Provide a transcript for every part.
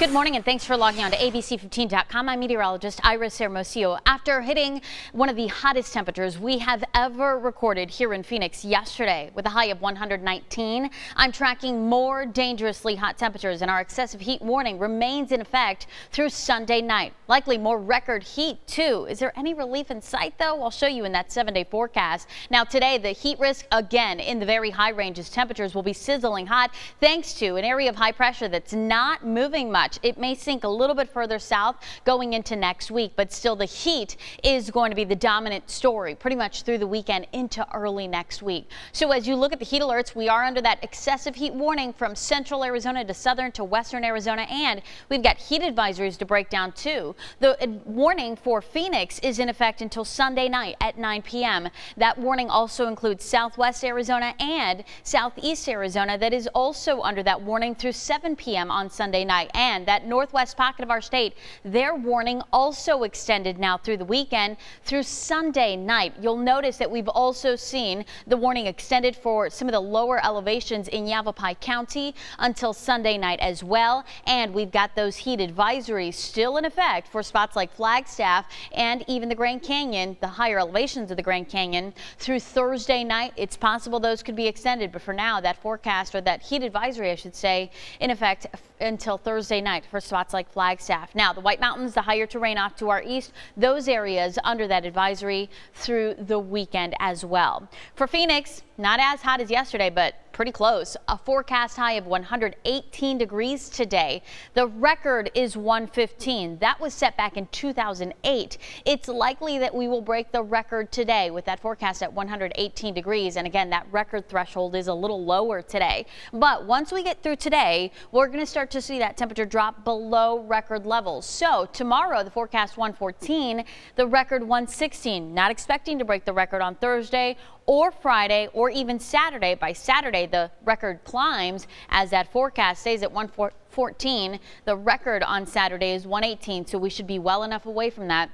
Good morning and thanks for logging on to ABC15.com. I'm meteorologist Iris Hermosillo. After hitting one of the hottest temperatures we have ever recorded here in Phoenix yesterday with a high of 119, I'm tracking more dangerously hot temperatures and our excessive heat warning remains in effect through Sunday night. Likely more record heat too. Is there any relief in sight though? I'll show you in that 7-day forecast. Now today the heat risk again in the very high ranges. Temperatures will be sizzling hot thanks to an area of high pressure that's not moving much. It may sink a little bit further south going into next week, but still the heat is going to be the dominant story pretty much through the weekend into early next week. So as you look at the heat alerts, we are under that excessive heat warning from central Arizona to southern to western Arizona, and we've got heat advisories to break down too. The warning for Phoenix is in effect until Sunday night at 9 p.m. That warning also includes southwest Arizona and southeast Arizona that is also under that warning through 7 p.m. on Sunday night. And that northwest pocket of our state, their warning also extended now through the weekend through Sunday night. You'll notice that we've also seen the warning extended for some of the lower elevations in Yavapai County until Sunday night as well. And we've got those heat advisories still in effect for spots like Flagstaff and even the Grand Canyon, the higher elevations of the Grand Canyon through Thursday night. It's possible those could be extended, but for now that forecast, or that heat advisory I should say, in effect until Thursday night for spots like Flagstaff. Now the White Mountains, the higher terrain off to our east, those areas under that advisory through the weekend as well. For Phoenix, not as hot as yesterday, but pretty close. A forecast high of 118 degrees today. The record is 115. That was set back in 2008. It's likely that we will break the record today with that forecast at 118 degrees. And again, that record threshold is a little lower today. But once we get through today, we're going to start to see that temperature drop below record levels. So tomorrow, the forecast 114, the record 116. Not expecting to break the record on Thursday or Friday or even Saturday. By Saturday, the record climbs as that forecast stays at 114. The record on Saturday is 118, so we should be well enough away from that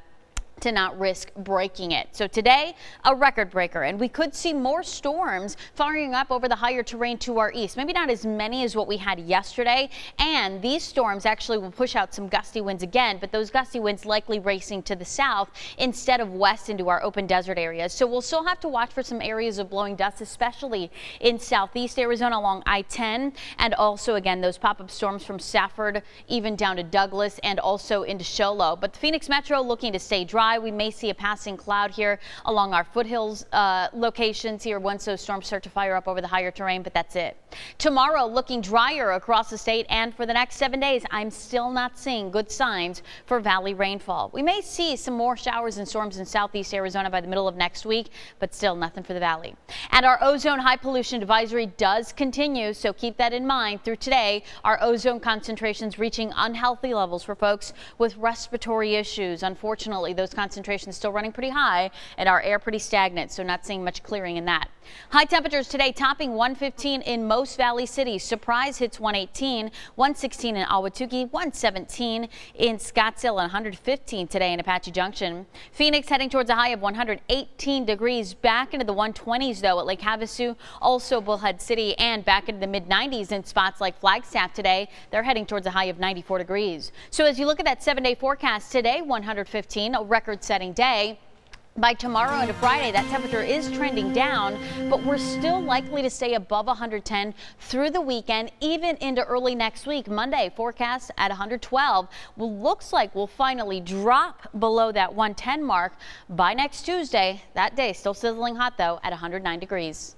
to not risk breaking it. So today, a record breaker, and we could see more storms firing up over the higher terrain to our east. Maybe not as many as what we had yesterday, and these storms actually will push out some gusty winds again, but those gusty winds likely racing to the south instead of west into our open desert areas. So we'll still have to watch for some areas of blowing dust, especially in southeast Arizona along I-10, and also again those pop-up storms from Safford even down to Douglas and also into Show Low. But the Phoenix Metro looking to stay dry. We may see a passing cloud here along our foothills locations here once those storms start to fire up over the higher terrain, but that's it. Tomorrow looking drier across the state, and for the next 7 days I'm still not seeing good signs for valley rainfall. We may see some more showers and storms in southeast Arizona by the middle of next week, but still nothing for the valley. And our ozone high pollution advisory does continue, so keep that in mind through today. Our ozone concentrations reaching unhealthy levels for folks with respiratory issues. Unfortunately, those concentrations still running pretty high and our air pretty stagnant, so not seeing much clearing in that. High temperatures today topping 115 in most valley cities. Surprise hits 118, 116 in Ahwatukee, 117 in Scottsdale, and 115 today in Apache Junction. Phoenix heading towards a high of 118 degrees, back into the 120s though at Lake Havasu, also Bullhead City, and back into the mid-90s in spots like Flagstaff today. They're heading towards a high of 94 degrees. So as you look at that 7-day forecast today, 115, a record-setting day. By tomorrow into Friday, that temperature is trending down, but we're still likely to stay above 110 through the weekend, even into early next week. Monday, forecast at 112. Well, looks like we'll finally drop below that 110 mark by next Tuesday. That day still sizzling hot, though, at 109 degrees.